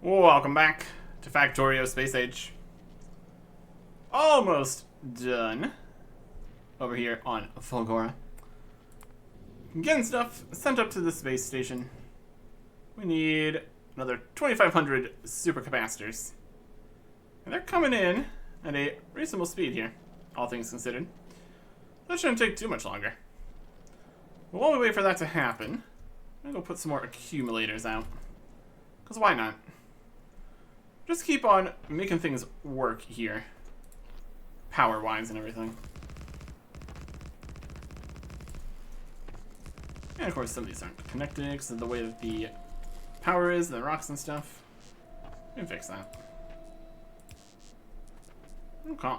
Welcome back to Factorio Space Age. Almost done over here on Fulgora. Getting stuff sent up to the space station. We need another 2,500 supercapacitors. And they're coming in at a reasonable speed here, all things considered. That shouldn't take too much longer. But while we wait for that to happen, I'm gonna go put some more accumulators out. Because why not? Just keep on making things work here. Power-wise and everything. And of course some of these aren't connected because of the way that the power is and the rocks and stuff. We can fix that. Okay.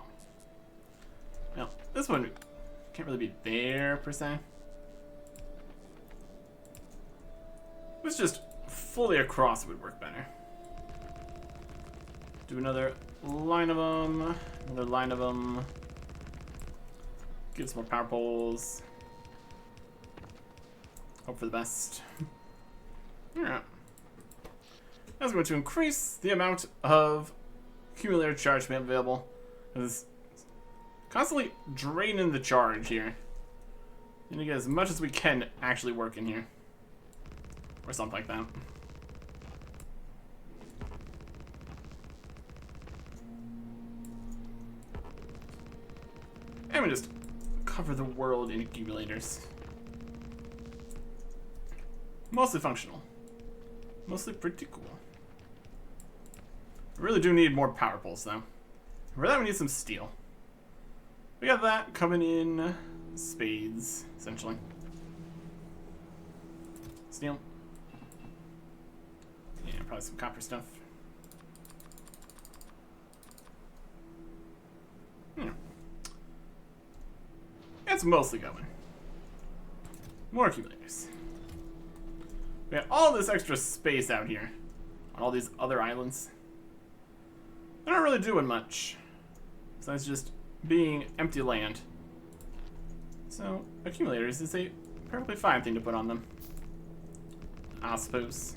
Now, this one can't really be there per se. It's just fully across would work better. Do another line of them. Another line of them. Give some more power poles. Hope for the best. Alright. That's going to increase the amount of accumulator charge we have available. It's constantly draining the charge here. And to get as much as we can actually work in here. Or something like that. And we just cover the world in accumulators. Mostly functional. Mostly pretty cool. We really do need more power poles though. For that we need some steel. We got that coming in spades, essentially. Steel. Yeah, probably some copper stuff. It's mostly going. More accumulators. We have all this extra space out here on all these other islands. They're not really doing much besides just being empty land. So accumulators is a perfectly fine thing to put on them, I suppose.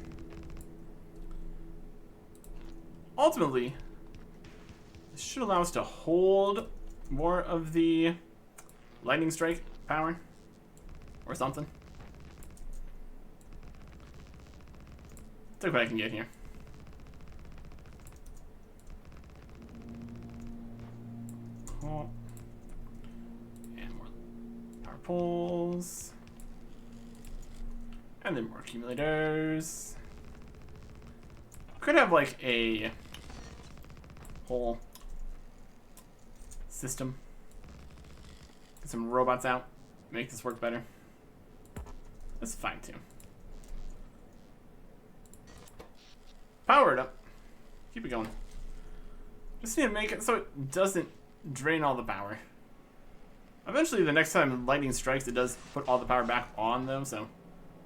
Ultimately, this should allow us to hold more of the lightning strike power or something. Take what I can get here. Cool. And more power poles. And then more accumulators. Could have like a whole system. Get some robots out. Make this work better. That's fine too. Power it up. Keep it going. Just need to make it so it doesn't drain all the power. Eventually, the next time lightning strikes, it does put all the power back on though, so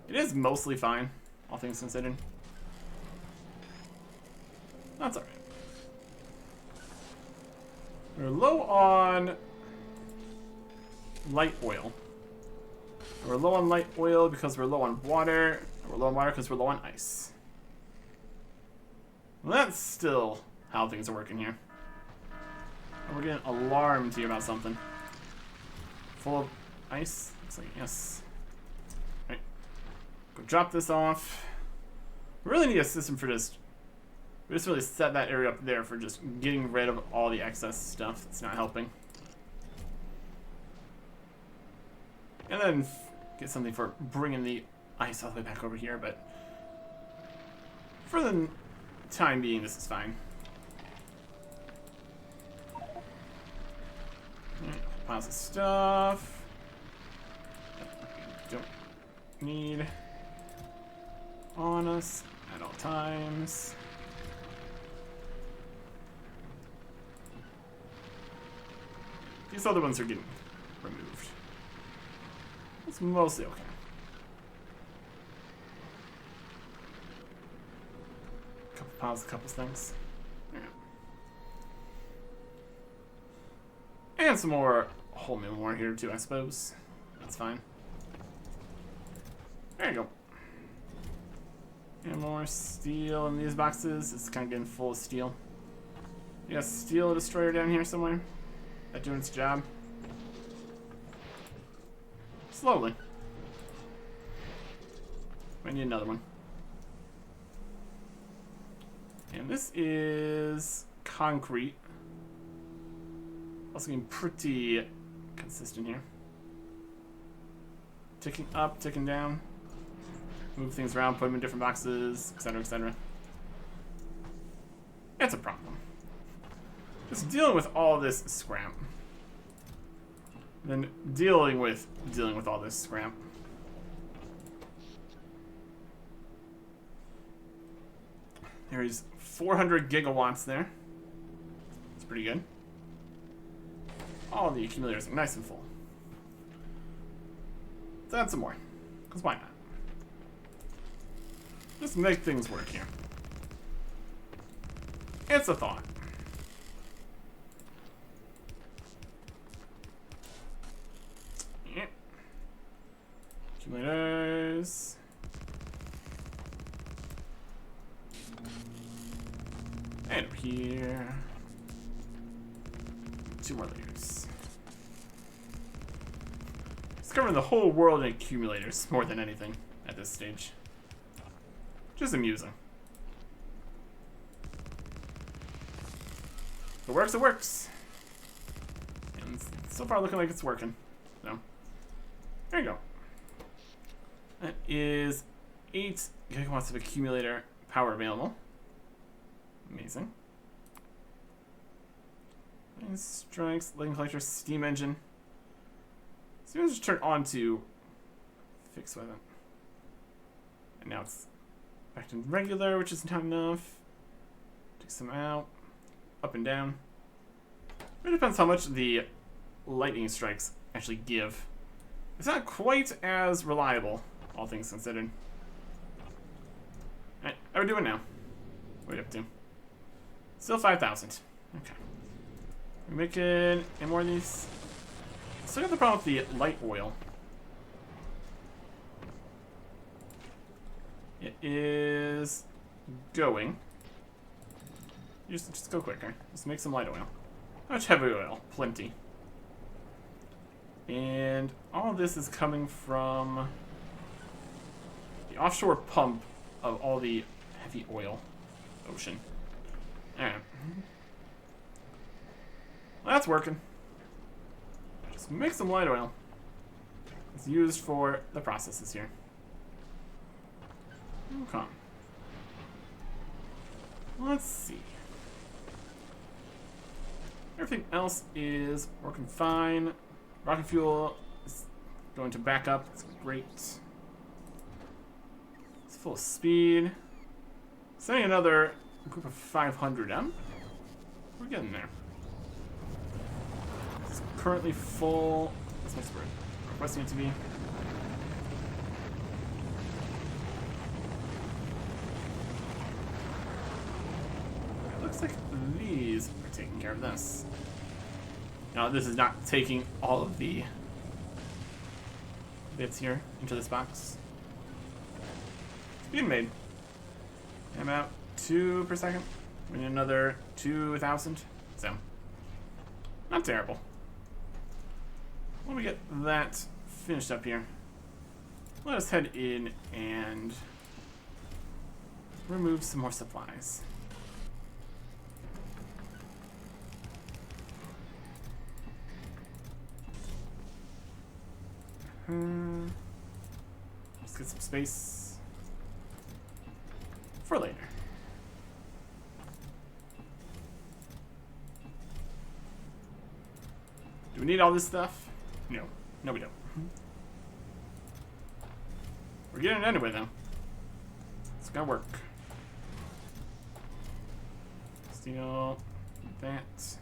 it is mostly fine, all things considered. That's alright. We're low on light oil. We're low on light oil because we're low on water. We're low on water because we're low on ice. Well, that's still how things are working here. And we're getting alarmed here about something. Full of ice? Looks like yes. Alright. Go drop this off. We really need a system for just... We just really set that area up there for just getting rid of all the excess stuff that's not helping. And then get something for bringing the ice all the way back over here, but for the time being, this is fine. Alright, piles of stuff that we don't need on us at all times. These other ones are getting removed. It's mostly okay. Couple piles, a couple things. Yeah. And some more whole meal more here too, I suppose. That's fine. There you go. And more steel in these boxes. It's kind of getting full of steel. You got a steel destroyer down here somewhere. That doing its job. Slowly. I need another one. And this is concrete. Also getting pretty consistent here. Ticking up, ticking down. Move things around, put them in different boxes, etc., etc. It's a problem. Just dealing with all this scrap. Then dealing with all this scrap. There's 400 gigawatts there. It's pretty good. All the accumulators are nice and full. Let's add some more. Because why not? Just make things work here. It's a thought. Yeah. Accumulators. And over here. 2 more layers. It's covering the whole world in accumulators more than anything at this stage. Just amusing. If it works, it works. And so far looking like it's working. So, there you go. That is 8 gigawatts of accumulator power available. Amazing. Strikes, lightning collector, steam engine. Steam engine just turned on to fixed weapon. And now it's back to regular, which is not enough. Take some out. Up and down. It depends how much the lightning strikes actually give. It's not quite as reliable, all things considered. Alright, how are we doing now? What are we up to? Still 5,000. Okay. We're making any more of these? Still got the problem with the light oil. It is going. Just go quicker. Just make some light oil. How much heavy oil? Plenty. And all of this is coming from the offshore pump of all the heavy oil ocean. Alright. Well, that's working. Just make some light oil. It's used for the processes here. Okay. Let's see. Everything else is working fine. Rocket fuel is going to back up. It's great. It's full speed. Sending another group of 500M. We're getting there. It's currently full. That's my spread. Requesting it to be. It looks like these are taking care of this. Now, this is not taking all of the bits here into this box. It's being made. I'm about 2 per second. We need another 2,000. So, not terrible. When we get that finished up here, let us head in and remove some more supplies. Let's get some space for later. Do we need all this stuff? No. No, we don't. We're getting it anyway, though. It's gonna work. Steal that.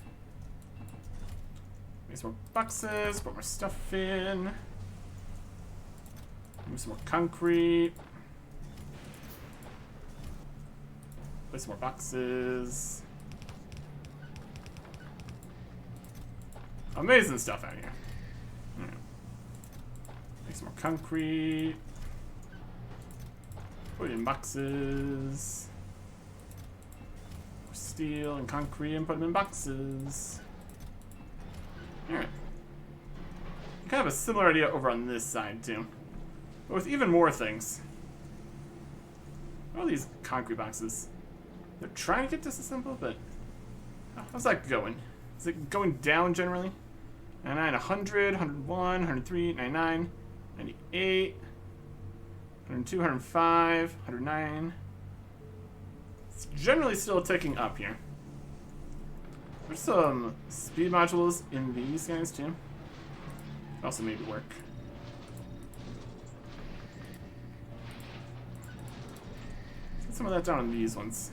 Make some more boxes, put more stuff in. Move some more concrete. Place some more boxes. Amazing stuff out here. Make some more concrete. Put it in boxes. Steel and concrete and put them in boxes. Alright. Kind of a similar idea over on this side too. But with even more things. All these concrete boxes. They're trying to get disassembled, but how's that going? Is it going down generally? 99, 100, 101, 103, 99, 98, 102, 105, 109. It's generally still ticking up here. There's some speed modules in these guys too. Also maybe work. Get some of that down on these ones.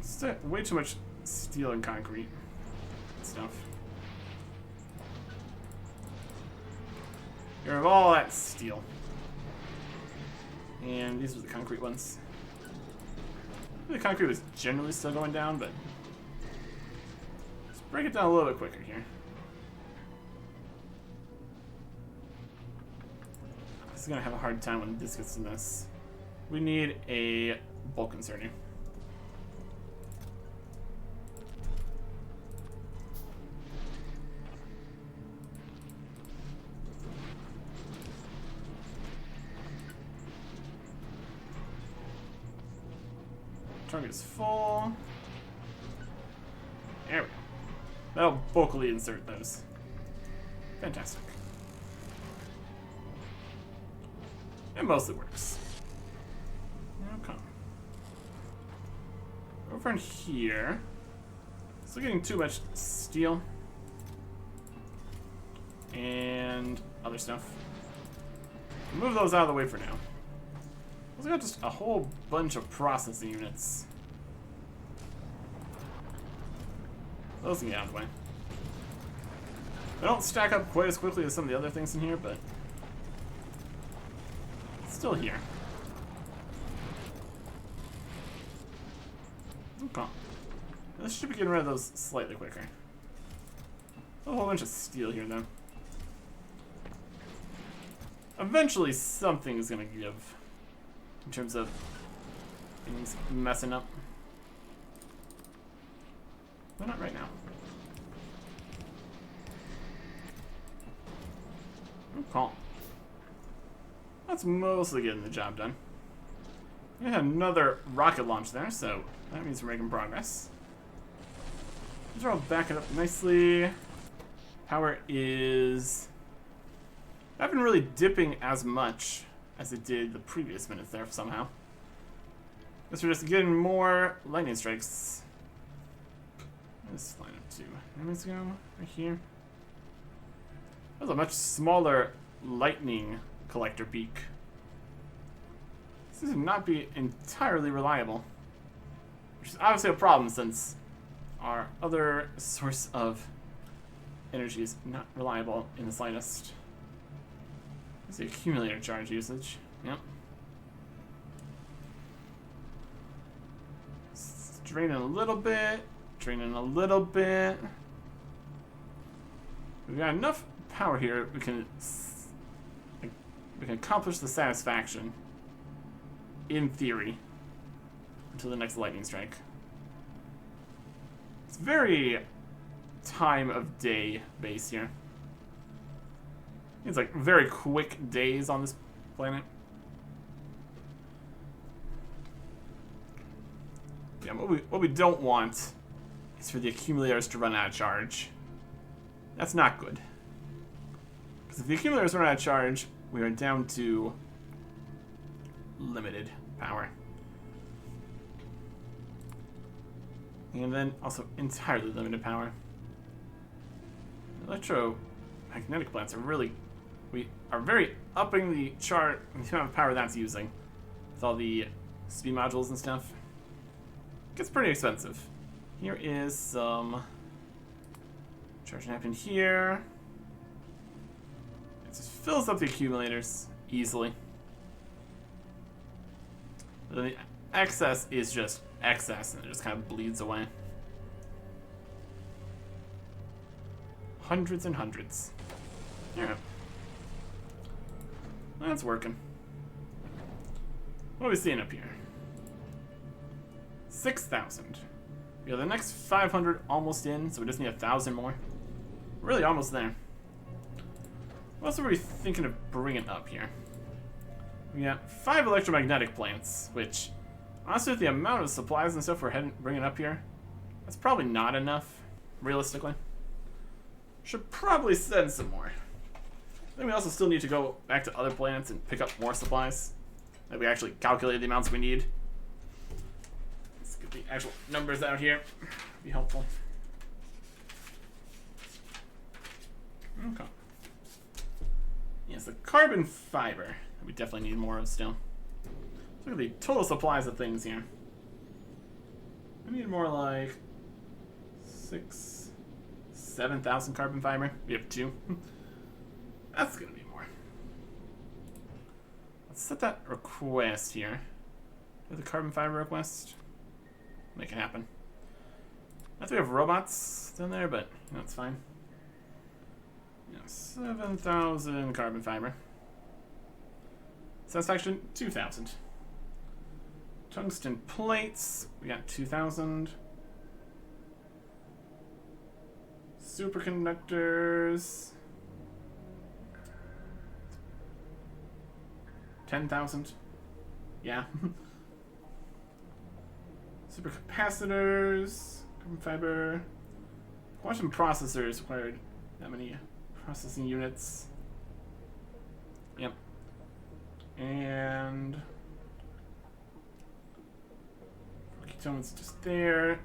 It's way too much steel and concrete stuff. Get rid of all that steel. And these are the concrete ones. The concrete was generally still going down, but let's break it down a little bit quicker here. This is gonna have a hard time when this gets to this. We need a bulk inserter. Target is full. There we go. That'll bulkily insert those. Fantastic. It mostly works. Okay. Over in here. Still getting too much steel. And other stuff. Move those out of the way for now. We got just a whole bunch of processing units. Those can get out of the way. They don't stack up quite as quickly as some of the other things in here, but it's still here. Okay. This should be getting rid of those slightly quicker. A whole bunch of steel here, though. Eventually, something is going to give. In terms of things messing up. But not right now. Okay. That's mostly getting the job done. We had another rocket launch there, so that means we're making progress. These are all backing up nicely. Power is... I've been really dipping as much as it did the previous minutes there somehow. Guess we're just getting more lightning strikes. This line up 2 minutes ago, right here. That was a much smaller lightning collector beak. This would not be entirely reliable. Which is obviously a problem since our other source of energy is not reliable in the slightest. It's the accumulator charge usage. Yep. It's draining a little bit. Draining a little bit. We've got enough power here. We can accomplish the satisfaction. In theory. Until the next lightning strike. It's very time of day based here. It's like very quick days on this planet. Yeah, what we don't want is for the accumulators to run out of charge. That's not good. Because if the accumulators run out of charge, we are down to limited power. And then also entirely limited power. Electromagnetic plants are really... We are very upping the chart, the amount of power that's using. With all the speed modules and stuff. It gets pretty expensive. Here is some charging happen here. It just fills up the accumulators easily. But then the excess is just excess and it just kind of bleeds away. Hundreds and hundreds. Yeah. That's working. What are we seeing up here? 6,000. We got the next 500 almost in, so we just need 1,000 more. Really almost there. What else are we thinking of bringing up here? We got 5 electromagnetic plants, which, honestly, with the amount of supplies and stuff we're bringing up here, that's probably not enough, realistically. Should probably send some more. I think we also still need to go back to other planets and pick up more supplies. That we actually calculate the amounts we need. Let's get the actual numbers out here. Be helpful. Okay. Yes, the carbon fiber. We definitely need more of still. Let's look at the total supplies of things here. I need more like 7,000 carbon fiber. We have 2. That's gonna be more. Let's set that request here. Do the carbon fiber request. Make it happen. I think we have robots down there, but that's fine. Yeah, 7,000 carbon fiber. Satisfaction, 2,000. Tungsten plates, we got 2,000. Superconductors, 10,000. Yeah. Supercapacitors, carbon fiber. Quantum processors required that many processing units. Yep. And ketone's just there.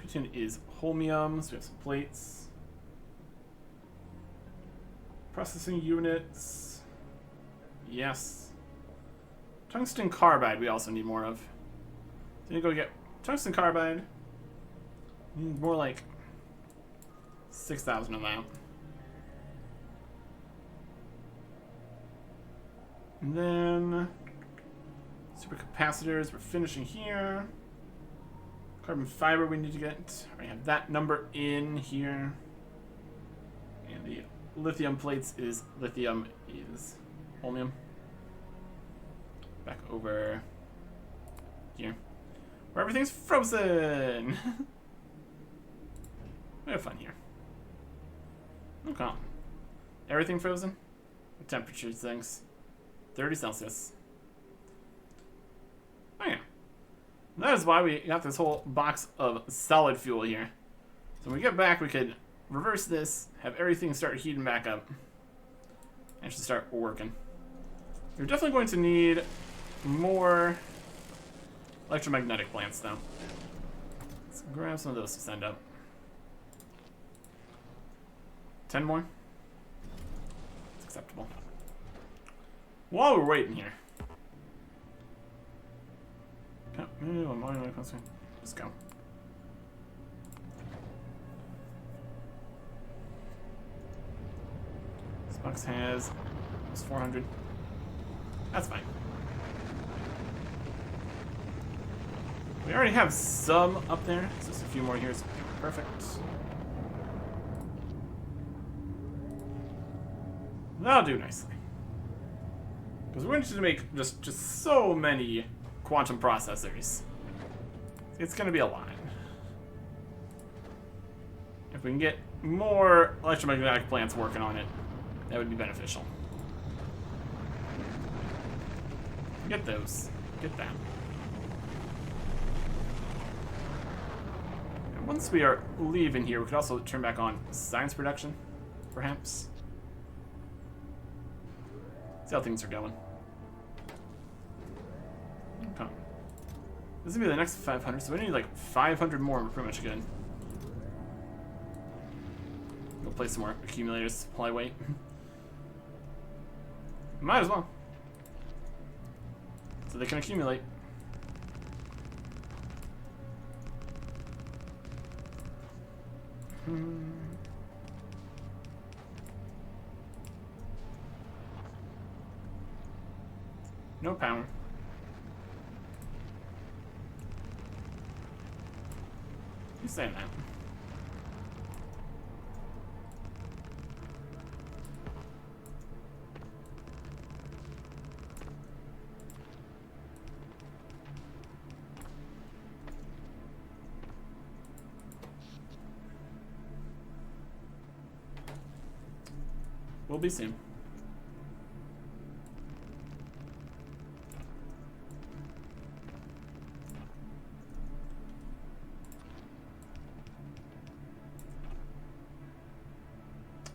Ketone is holmium, so we have some plates. Processing units. Yes. Tungsten carbide we also need more of. So you go get tungsten carbide. We need more like 6,000 of that. And then supercapacitors, we're finishing here. Carbon fiber we need to get. I have that number in here. And the lithium plates is lithium is holmium. Back over here. Where everything's frozen! We have fun here. Okay. Everything frozen? What temperature things? 30 Celsius. Oh yeah. That is why we got this whole box of solid fuel here. So when we get back, we could reverse this, have everything start heating back up, and should start working. You're definitely going to need more electromagnetic plants, though. Let's grab some of those to send up. 10 more? It's acceptable. While we're waiting here. Okay, let's go. This box has almost 400. That's fine. We already have some up there, so just a few more here is perfect. That'll do nicely. Because we're going to make just so many quantum processors. It's going to be a lot. If we can get more electromagnetic plants working on it, that would be beneficial. Get those. Get that. And once we are leaving here, we could also turn back on science production, perhaps. See how things are going. Okay. This is gonna be the next 500, so we need like 500 more and we're pretty much good. Go place some more accumulators, supply weight. Might as well. So they can accumulate. No power. Who's saying that? Will be soon.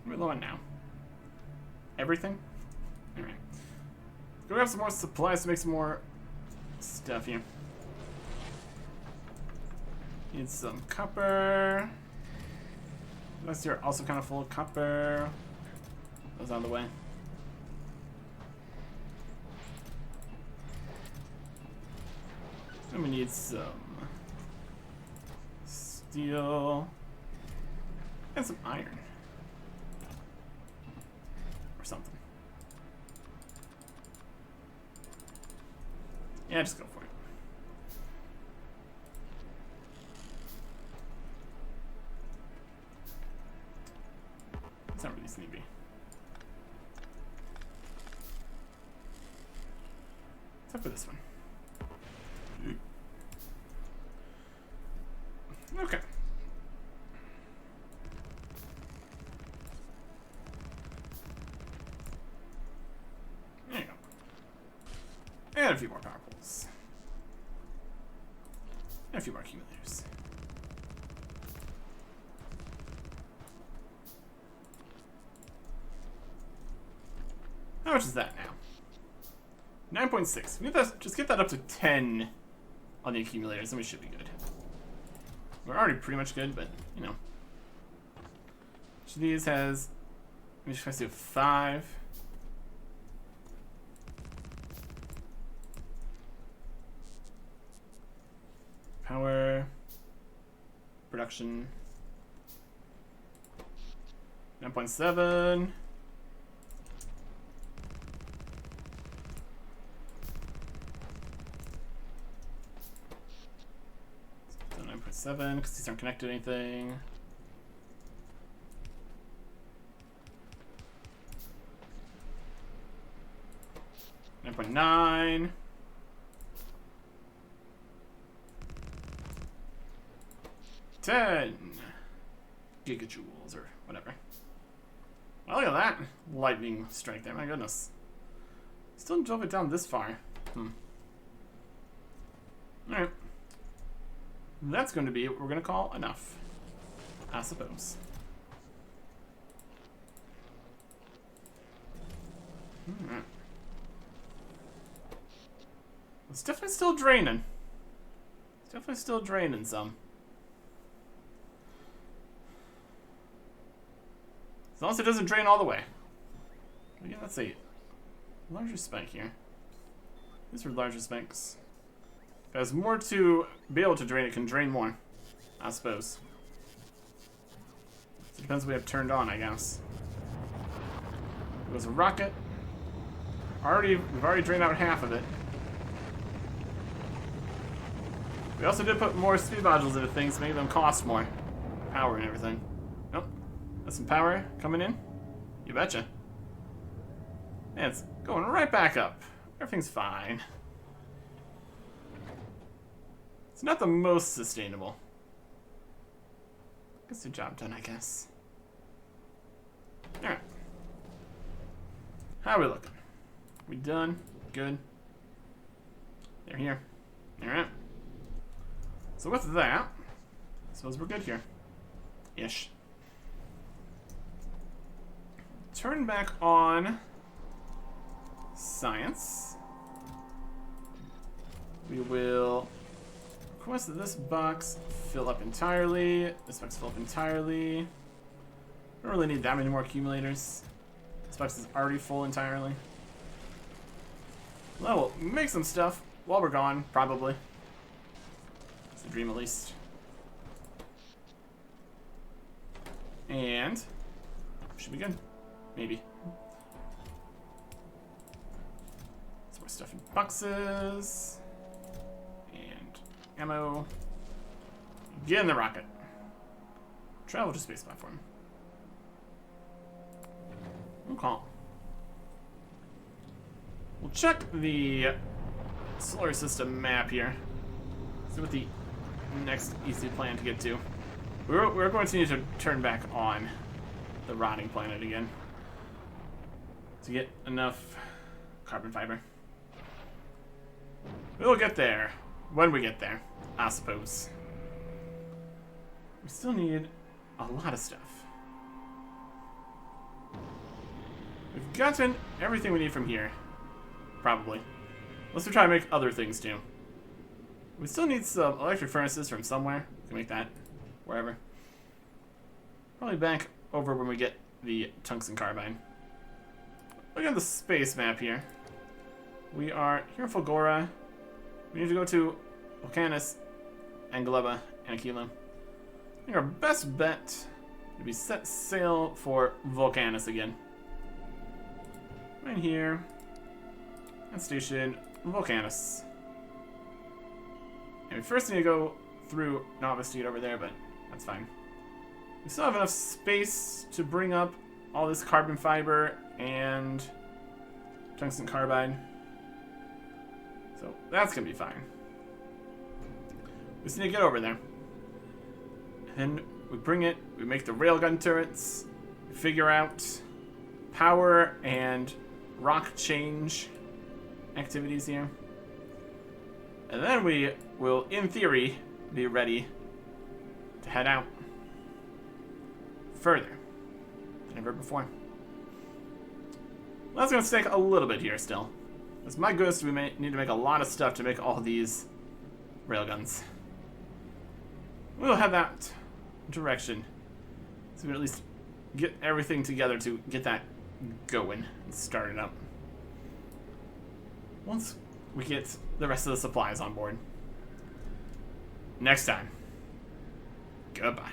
We're low on now. Everything? Alright. Go grab some more supplies to make some more stuff here. Need some copper. Unless you're also kind of full of copper. Those on the way. And we need some steel and some iron. Or something. Yeah, just go for it. It's not really sneaky. Except for this one. Okay. There you go. And a few more power poles. And a few more accumulators. How much is that now? 9.6. We need that, just get that up to 10 on the accumulators, and we should be good. We're already pretty much good, but, you know. Each of these has, let me just do 5. Power. Production. 9.7. So 9.7, because these aren't connected to anything. $9.9. $10 gigajoules or whatever. Well, look at that lightning strike there. My goodness. Still drove it down this far. Alright. That's going to be what we're going to call enough, I suppose. Alright. It's definitely still draining. It's definitely still draining some. As long as it doesn't drain all the way. Again, let's see. Larger spike here. These are larger spikes. If it has more to be able to drain, it can drain more, I suppose. It depends what we have turned on, I guess. It was a rocket. We've already drained out half of it. We also did put more speed modules into things, making them cost more. Power and everything. Nope. That's some power coming in. You betcha. And it's going right back up. Everything's fine. It's not the most sustainable. Gets the job done, I guess. Alright. How are we looking? We done? Good? They're here. Alright. So with that, I suppose we're good here. Ish. Turn back on science. We will request that this box fill up entirely. This box fill up entirely. Don't really need that many more accumulators. This box is already full entirely. Well, we'll make some stuff while we're gone, probably. It's the dream, at least. And should be good. Maybe. Some more stuff in boxes. And ammo. Get in the rocket. Travel to space platform. Okay. We'll check the solar system map here. See what the next easy plan to get to. We're going to need to turn back on the rotting planet again. to get enough carbon fiber. We'll get there when we get there, I suppose. We still need a lot of stuff. We've gotten everything we need from here. Probably. Unless we try to make other things too. We still need some electric furnaces from somewhere. We can make that wherever. Probably back over when we get the tungsten carbide. Look at the space map here. We are here in Fulgora. We need to go to Volcanus, Angleba, and Aquila. I think our best bet would be set sail for Volcanus again. Right here. And station Volcanus. And we first need to go through Novisteed over there, but that's fine. We still have enough space to bring up all this carbon fiber and tungsten carbide. So that's going to be fine. We just need to get over there. And then we bring it, we make the railgun turrets, we figure out power and rock change activities here. And then we will, in theory, be ready to head out further than ever before. Well, that's going to take a little bit here still. Because my goodness, we may need to make a lot of stuff to make all these railguns. We'll head that direction. So we can at least get everything together to get that going and start it up. Once we get the rest of the supplies on board. Next time. Goodbye.